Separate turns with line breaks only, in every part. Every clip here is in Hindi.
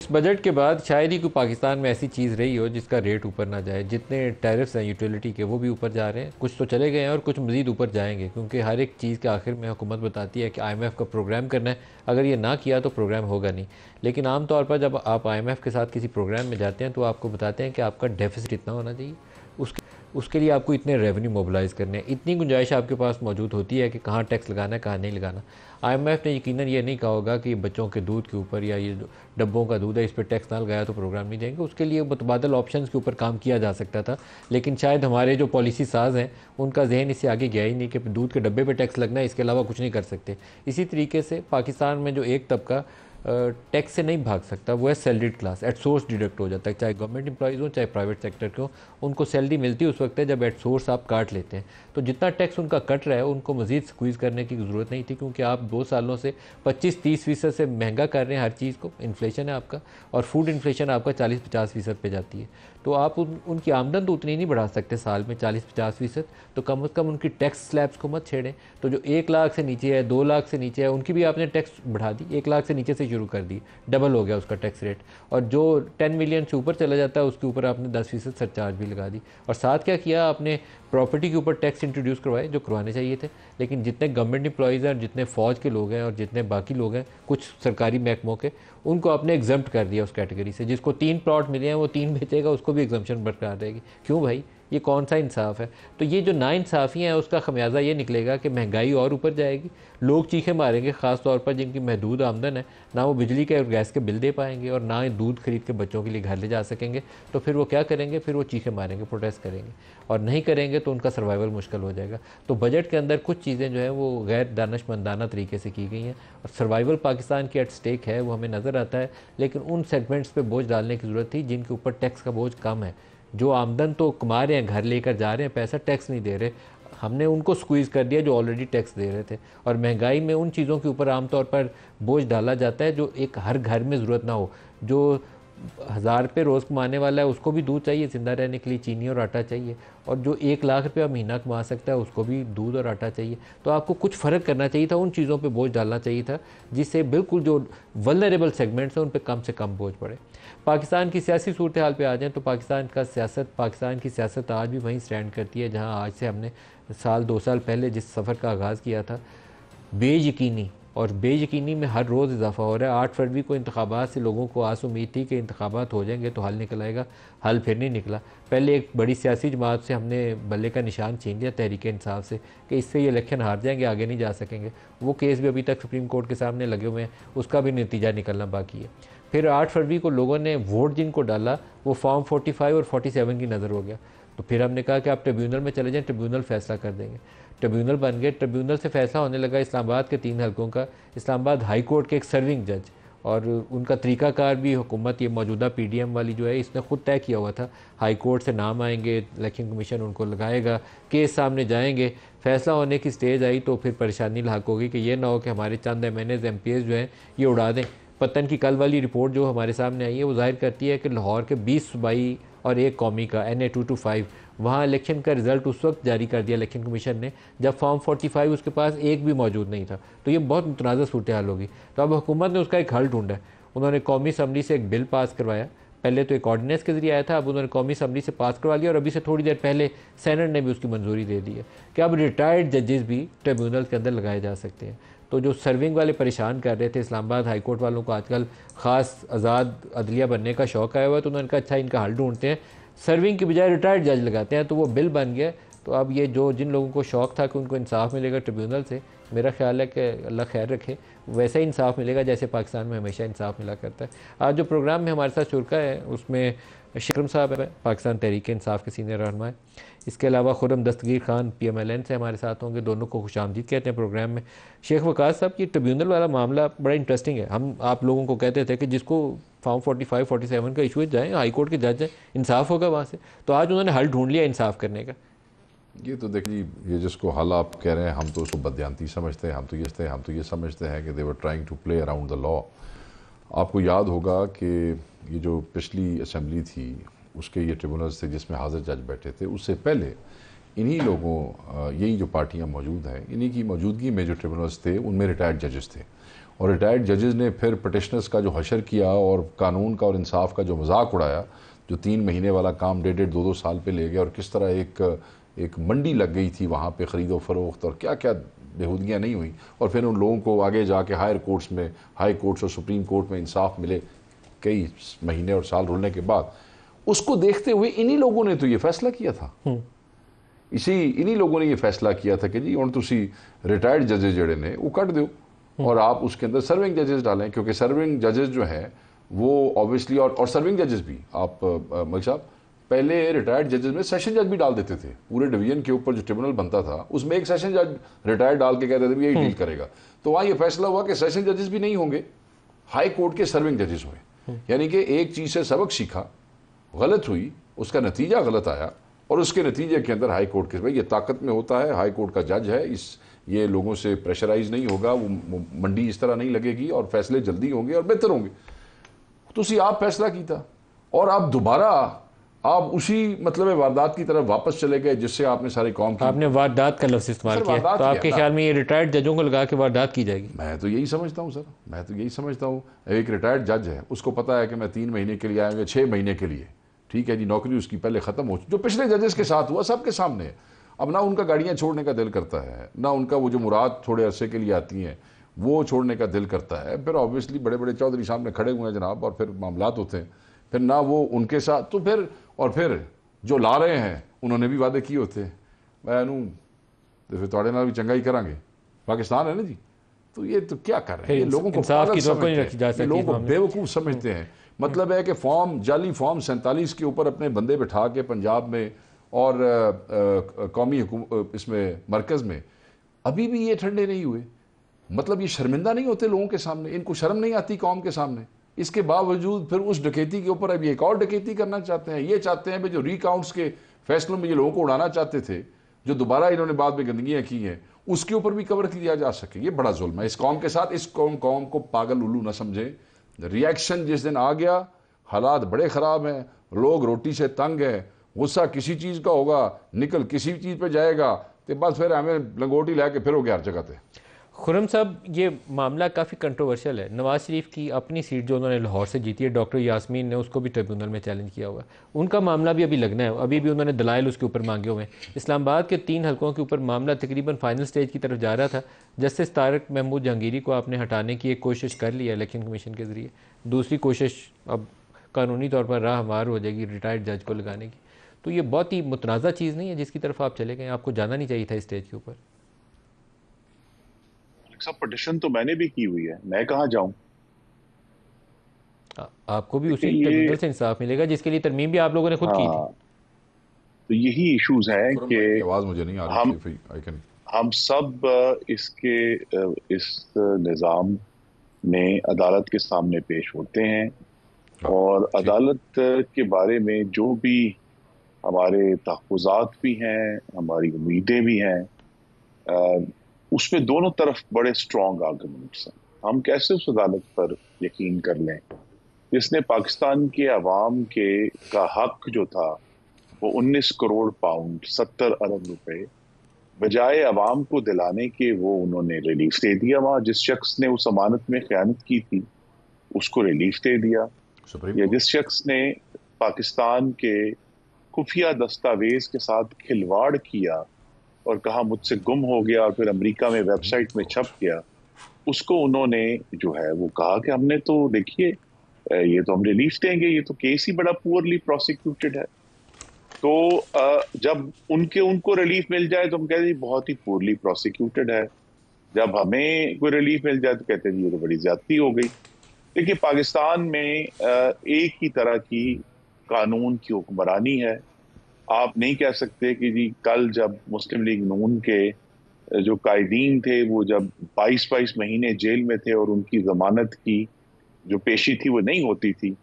इस बजट के बाद शायद ही कोई पाकिस्तान में ऐसी चीज़ रही हो जिसका रेट ऊपर ना जाए। जितने टैरिफ्स हैं यूटिलिटी के वो भी ऊपर जा रहे हैं, कुछ तो चले गए हैं और कुछ मज़ीद ऊपर जाएंगे, क्योंकि हर एक चीज़ के आखिर में हुकूमत बताती है कि आईएमएफ का प्रोग्राम करना है, अगर ये ना किया तो प्रोग्राम होगा नहीं। लेकिन आम तौर पर जब आप आईएमएफ के साथ किसी प्रोग्राम में जाते हैं तो आपको बताते हैं कि आपका डेफिसिट इतना होना चाहिए, उसके लिए आपको इतने रेवेन्यू मोबिलाइज़ करने हैं, इतनी गुंजाइश आपके पास मौजूद होती है कि कहाँ टैक्स लगाना है कहाँ नहीं लगाना। आईएमएफ ने यकीनन ये नहीं कहा होगा कि बच्चों के दूध के ऊपर या ये जो डब्बों का दूध है इस पर टैक्स ना लगाया तो प्रोग्राम नहीं देंगे। उसके लिए मुतबादल ऑप्शंस के ऊपर काम किया जा सकता था, लेकिन शायद हमारे जो पॉलिसी साज हैं उनका जहन इससे आगे गया ही नहीं कि दूध के डब्बे पर टैक्स लगना है, इसके अलावा कुछ नहीं कर सकते। इसी तरीके से पाकिस्तान में जो एक तबका टैक्स से नहीं भाग सकता वो है salaried class, at source deduct हो जाता है, चाहे गवर्नमेंट एम्प्लॉइज़ हो चाहे प्राइवेट सेक्टर के हो। उनको सैलरी मिलती है उस वक्त है जब एट सोर्स आप काट लेते हैं। तो जितना टैक्स उनका कट रहा है उनको मज़ीद स्क्वीज़ करने की ज़रूरत नहीं थी, क्योंकि आप 2 सालों से 25-30% से महंगा कर रहे हैं हर चीज़ को। इन्फ्लेशन है आपका, और फूड इन्फ्लेशन आपका 40-50% पे जाती है। तो आप उनकी आमदन तो उतनी नहीं बढ़ा सकते साल में 40-50%, तो कम से कम उनकी टैक्स स्लैब्स को मत छेड़ें। तो जो 1 लाख से नीचे है, 2 लाख से नीचे है, उनकी भी आपने टैक्स बढ़ा दी, 1 लाख से नीचे से शुरू कर दी, डबल हो गया उसका टैक्स रेट। और जो 10 मिलियन से ऊपर चला जाता है उसके ऊपर आपने 10% सरचार्ज भी लगा दी। और साथ क्या किया आपने, प्रॉपर्टी के ऊपर टैक्स इंट्रोड्यूस करवाए जो करवाने चाहिए थे। लेकिन जितने गवर्नमेंट एम्प्लॉइज़ हैं और जितने फ़ौज के लोग हैं और जितने बाकी लोग हैं कुछ सरकारी महकमों के, उनको आपने एग्जम्प्ट कर दिया उस कैटेगरी से। जिसको 3 प्लॉट मिले हैं वो 3 बेचेगा, उसको भी एग्जम्पशन बरकरार रहेगी। क्यों भाई, ये कौन सा इंसाफ है? तो ये जो नाइंसाफ़ी है उसका खमियाजा ये निकलेगा कि महंगाई और ऊपर जाएगी, लोग चीखें मारेंगे, ख़ास तौर पर जिनकी महदूद आमदन है, ना वो बिजली के और गैस के बिल दे पाएंगे और ना ही दूध खरीद के बच्चों के लिए घर ले जा सकेंगे। तो फिर वो क्या करेंगे, फिर वो चीखें मारेंगे, प्रोटेस्ट करेंगे, और नहीं करेंगे तो उनका सर्वाइवल मुश्किल हो जाएगा। तो बजट के अंदर कुछ चीज़ें जो है वो गैर दानशमंदाना तरीके से की गई हैं, और सर्वाइवल पाकिस्तान की एट स्टेक है वो हमें नज़र आता है। लेकिन उन सेगमेंट्स पे बोझ डालने की ज़रूरत थी जिनके ऊपर टैक्स का बोझ कम है, जो आमदन तो कमा रहे हैं, घर लेकर जा रहे हैं, पैसा टैक्स नहीं दे रहे। हमने उनको स्क्वीज़ कर दिया जो ऑलरेडी टैक्स दे रहे थे। और महंगाई में उन चीज़ों के ऊपर आमतौर पर बोझ डाला जाता है जो एक हर घर में ज़रूरत ना हो। जो 1000 रुपये रोज़ कमाने वाला है उसको भी दूध चाहिए ज़िंदा रहने के लिए, चीनी और आटा चाहिए, और जो 1 लाख रुपया महीना कमा सकता है उसको भी दूध और आटा चाहिए। तो आपको कुछ फ़र्क करना चाहिए था, उन चीज़ों पे बोझ डालना चाहिए था जिससे बिल्कुल जो वल्नरेबल सेगमेंट्स हैं उन पे कम से कम बोझ पड़े। पाकिस्तान की सियासी सूरत हाल पे आ जाएँ तो पाकिस्तान की सियासत आज भी वहीं स्टैंड करती है जहाँ आज से हमने साल 2 साल पहले जिस सफ़र का आगाज़ किया था। बेयकीनी, और बेयकीनी में हर रोज़ इजाफा हो रहा है। 8 फरवरी को इंतखाबात से लोगों को आस उम्मीद थी कि इंतखाबात हो जाएंगे तो हल निकल आएगा, हल फिर नहीं निकला। पहले एक बड़ी सियासी जमात से हमने बल्ले का निशान छीन लिया, तहरीक इंसाफ से, कि इससे ये इलेक्शन हार जाएंगे, आगे नहीं जा सकेंगे। वो केस भी अभी तक सुप्रीम कोर्ट के सामने लगे हुए हैं, उसका भी नतीजा निकलना बाकी है। फिर 8 फरवरी को लोगों ने वोट जिनको डाला वो फॉर्म 45 और 47 की नज़र हो गया। तो फिर हमने कहा कि आप ट्रिब्यूनल में चले जाएं, ट्रिब्यूनल फैसला कर देंगे। ट्रिब्यूनल बन गए, ट्रिब्यूनल से फैसला होने लगा इस्लामाबाद के 3 हलकों का। इस्लामाबाद हाई कोर्ट के एक सर्विंग जज, और उनका तरीक़ाकार भी हुकूमत, ये मौजूदा पीडीएम वाली जो है, इसने ख़ुद तय किया हुआ था। हाई कोर्ट से नाम आएंगे, इलेक्शन कमीशन उनको लगाएगा, केस सामने जाएंगे, फैसला होने की स्टेज आई तो फिर परेशानी लाक होगी कि ये ना हो कि हमारे चंद MNAs MPs जो हैं ये उड़ा दें। पतन की कल वाली रिपोर्ट जो हमारे सामने आई है वो जाहिर करती है कि लाहौर के 20 सूबाई और 1 कौमी का NA-225 वहाँ इलेक्शन का रिज़ल्ट उस वक्त जारी कर दिया इलेक्शन कमीशन ने जब फॉर्म 45 उसके पास एक भी मौजूद नहीं था। तो ये बहुत मुतनाज़ सूरत हाल होगी। तो अब हुकूमत ने उसका एक हल ढूंढा है। उन्होंने कौमी असम्बली से एक बिल पास करवाया, पहले तो एक ऑर्डिनेंस के ज़रिए आया था, अब उन्होंने कौमी असम्बली से पास करवा लिया, और अभी से थोड़ी देर पहले सेनेट ने भी उसकी मंजूरी दे दी है कि अब रिटायर्ड जजेस भी ट्रिब्यूनल के अंदर लगाए जा सकते हैं। तो जो सर्विंग वाले परेशान कर रहे थे इस्लामाबाद हाई कोर्ट वालों को, आजकल ख़ास आज़ाद अदलिया बनने का शौक़ आया हुआ है, तो उन्होंने कहा अच्छा इनका हल ढूंढते हैं, सर्विंग की बजाय रिटायर्ड जज लगाते हैं। तो वो बिल बन गया। तो अब ये जो जिन लोगों को शौक़ था कि उनको इंसाफ मिलेगा ट्रिब्यूनल से, मेरा ख्याल है कि अल्लाह खैर रखे, वैसा ही इंसाफ मिलेगा जैसे पाकिस्तान में हमेशा इंसाफ मिला करता है। आज जो प्रोग्राम में हमारे साथ शुरका है उसमें शकरम साहब है, पाकिस्तान तहरीक इंसाफ के सीनियर रहनुमा है। इसके अलावा खुर्रम दस्तगीर खान PMLN से हमारे साथ होंगे, दोनों को खुशामदीद कहते हैं प्रोग्राम में। शेख वकास साहब, ये ट्रिब्यूनल वाला मामला बड़ा इंटरेस्टिंग है। हम आप लोगों को कहते थे कि जिसको फॉर्म 45 47 का इशू जाए, हाई कोर्ट के जज हैं, इंसाफ होगा वहाँ से। तो आज उन्होंने हल ढूंढ लिया इंसाफ करने का।
ये तो देखिए, ये जिसको हल आप कह रहे हैं हम तो उसको बदयांती समझते हैं, हम तो ये समझते हैं कि they were trying to play around the law. आपको याद होगा कि ये जो पिछली असम्बली थी उसके ये ट्रिब्यूनल्स थे जिसमें हाजिर जज बैठे थे, उससे पहले इन्हीं लोगों यही जो पार्टियां मौजूद हैं, इन्हीं की मौजूदगी में जो ट्रिब्यूनल्स थे उनमें रिटायर्ड जजेस थे। और रिटायर्ड जजेस ने फिर पटिशनर्स का जो हशर किया और कानून का और इंसाफ का जो मजाक उड़ाया, जो 3 महीने वाला काम 1.5-2 साल पे ले गया, और किस तरह एक मंडी लग गई थी वहाँ पे ख़रीदो फरोख्त और क्या क्या बेहूदियाँ नहीं हुई, और फिर उन लोगों को आगे जाके हायर कोर्ट्स में, हाई कोर्ट्स और सुप्रीम कोर्ट में इंसाफ मिले कई महीने और साल रुलने के बाद। उसको देखते हुए इन्हीं लोगों ने तो ये फैसला किया था, इन्हीं लोगों ने ये फैसला किया था कि जी हुण तुसी रिटायर्ड जजेस जड़े ने वो कट दो और आप उसके अंदर सर्विंग जजेस डालें, क्योंकि सर्विंग जजेस जो हैं वो ऑब्वियसली, और सर्विंग जजेस भी आप मलिक साहब पहले रिटायर्ड जजेस में सेशन जज भी डाल देते थे। पूरे डिवीजन के ऊपर जो ट्रिब्यूनल बनता था उसमें एक सेशन जज रिटायर्ड डाल के कहते थे यही डील करेगा। तो वहाँ ये फैसला हुआ कि सेशन जजेस भी नहीं होंगे, हाई कोर्ट के सर्विंग जजेस हुए। यानी कि एक चीज़ से सबक सीखा, गलत हुई, उसका नतीजा गलत आया, और उसके नतीजे के अंदर हाई कोर्ट के भाई ये ताकत में होता है, हाई कोर्ट का जज है, ये लोगों से प्रेशराइज नहीं होगा, वो मंडी इस तरह नहीं लगेगी और फैसले जल्दी होंगे और बेहतर होंगे। तो आप फैसला की था और आप दोबारा आप उसी मतलब वारदात की तरफ वापस चले गए जिससे आपने सारी कौम की।
आपने वारदात का लफ्ज़ इस्तेमाल किया, तो आपके ख्याल में ये रिटायर्ड जजों को लगा के वारदात की जाएगी?
मैं तो यही समझता हूँ सर, मैं तो यही समझता हूँ। एक रिटायर्ड जज है, उसको पता है कि मैं 3 महीने के लिए आया हूँ, 6 महीने के लिए, ठीक है जी, नौकरी उसकी पहले ख़त्म हो चुकी। जो पिछले जजेस के साथ हुआ सबके सामने है। अब ना उनका गाड़ियाँ छोड़ने का दिल करता है, ना उनका वो जो मुराद थोड़े अरसे के लिए आती हैं वो छोड़ने का दिल करता है। फिर ऑब्वियसली बड़े बड़े चौधरी सामने खड़े हुए हैं जनाब, और फिर मामलात होते हैं, फिर ना वो उनके साथ तो फिर जो ला रहे हैं उन्होंने भी वादे किए होते हैं, मैं फिर थोड़े नाल भी चंगा ही करांगे, पाकिस्तान है ना जी। तो ये तो क्या कर रहे हैं, ये लोगों को पागल समझते हैं, लोगों को बेवकूफ़ समझते हैं। मतलब है कि जाली फॉर्म 47 के ऊपर अपने बंदे बिठा के पंजाब में और कौमी इसमें मरकज़ में अभी भी ये ठंडे नहीं हुए। मतलब ये शर्मिंदा नहीं होते लोगों के सामने, इनको शर्म नहीं आती कौम के सामने। इसके बावजूद फिर उस डकैती के ऊपर अभी एक और डकैती करना चाहते हैं। ये चाहते हैं भाई जो रिकाउंट्स के फैसलों में ये लोगों को उड़ाना चाहते थे, जो दोबारा इन्होंने बाद में गंदगियाँ की हैं, उसके ऊपर भी कवर किया जा सके। ये बड़ा जुल्म है इस कौम के साथ। इस कौम को पागल उल्लू ना समझें। रिएक्शन जिस दिन आ गया, हालात बड़े ख़राब हैं, लोग रोटी से तंग हैं, गुस्सा किसी चीज़ का होगा, निकल किसी चीज़ पे जाएगा, तो बस फिर हमें लंगोटी ला के फिरोगे हर जगह पे।
खुर्रम साहब, ये मामला काफ़ी कंट्रोवर्शियल है। नवाज़ शरीफ की अपनी सीट जो उन्होंने लाहौर से जीती है, डॉक्टर यास्मीन ने उसको भी ट्रिब्यूनल में चैलेंज किया हुआ है। उनका मामला भी अभी लगना है, अभी भी उन्होंने दलाइल उसके ऊपर मांगे हुए हैं। इस्लामाबाद के 3 हलकों के ऊपर मामला तकरीबन फाइनल स्टेज की तरफ जा रहा था। जस्टिस तारक महमूद जहांगीरी को आपने हटाने की एक कोशिश कर ली है इलेक्शन कमीशन के ज़रिए, दूसरी कोशिश अब कानूनी तौर पर राह हमार हो जाएगी रिटायर्ड जज को लगाने की। तो ये बहुत ही मुतनाज़ा चीज़ नहीं है जिसकी तरफ आप चले गए? आपको जाना नहीं चाहिए था इस स्टेज के ऊपर।
सब पटिशन तो मैंने भी की हुई है, मैं कहाँ जाऊं?
आपको भी उसी ट्रिब्यूनल से इंसाफ मिलेगा जिसके लिए तरमीम भी आप लोगों ने खुद की थी।
तो यही इश्यूज हैं कि
आवाज़ मुझे नहीं आ रही।
हम सब इस निज़ाम में अदालत के सामने पेश होते हैं, और अदालत के बारे में जो भी हमारे तहफ़्फ़ुज़ात भी हैं, हमारी उम्मीदें भी हैं, उसमें दोनों तरफ बड़े स्ट्रॉन्ग आर्गुमेंट्स हैं। हम कैसे उस अदालत पर यकीन कर लें जिसने पाकिस्तान के अवाम का हक जो था वो 19 करोड़ पाउंड 70 अरब रुपए बजाय अवाम को दिलाने के वो उन्होंने रिलीफ दे दिया। वहाँ जिस शख्स ने उस अमानत में ख़यानत की थी उसको रिलीफ दे दिया, या जिस शख्स ने पाकिस्तान के खुफिया दस्तावेज के साथ खिलवाड़ किया और कहा मुझसे गुम हो गया और फिर अमेरिका में वेबसाइट में छप गया, उसको उन्होंने जो है वो कहा कि हमने तो देखिए ये तो हम रिलीफ देंगे, ये तो केस ही बड़ा पुअरली प्रोसिक्यूटेड है। तो जब उनको रिलीफ मिल जाए तो हम कहते हैं बहुत ही पुअरली प्रोसिक्यूटेड है, जब हमें कोई रिलीफ मिल जाए तो कहते हैं ये तो बड़ी ज्यादती हो गई। देखिए पाकिस्तान में एक ही तरह की कानून की हुक्मरानी है। आप नहीं कह सकते कि जी कल जब मुस्लिम लीग नून के जो कायदीन थे वो जब 22-22 महीने जेल में थे और उनकी जमानत की जो पेशी थी वो नहीं होती थी,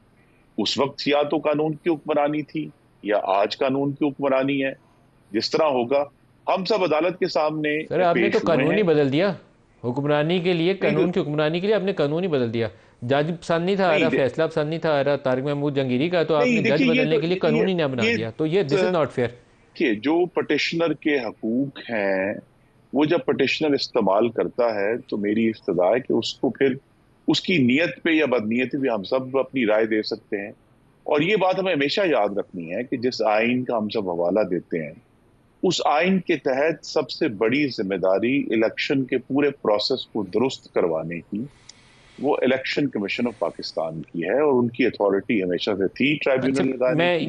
उस वक्त या तो कानून की हुक्मरानी थी या आज कानून की हुक्मरानी है। जिस तरह होगा हम सब अदालत के सामने
सर, आपने तो कानून ही बदल दिया। हुक्मरानी के लिए, कानून की हुक्मरानी के लिए आपने कानून ही बदल दिया। जज पसंद नहीं था आ रहा, फैसला पसंद नहीं था आ रहा तारिक महमूद जहांगीरी का, तो आपने जज बदलने के लिए कानून ही ना बना दिया। तो ये दिस इज नॉट फेयर।
कि जो पटिशनर के हकूक हैं वो जब पटिशनर इस्तेमाल करता है तो मेरी इस्तदा है कि उसको फिर उसकी नीयत पे या बदनीयती पे हम सब अपनी राय दे सकते हैं। और ये बात हमें हमेशा याद रखनी है कि जिस आइन का हम सब हवाला देते हैं, उस आइन के तहत सबसे बड़ी जिम्मेदारी इलेक्शन के पूरे प्रोसेस को दुरुस्त करवाने की वो इलेक्शन कमीशन ऑफ पाकिस्तान की है, और उनकी अथॉरिटी हमेशा से थी
अच्छा,
ट्राइब्यूनल लगाने
मैं
की।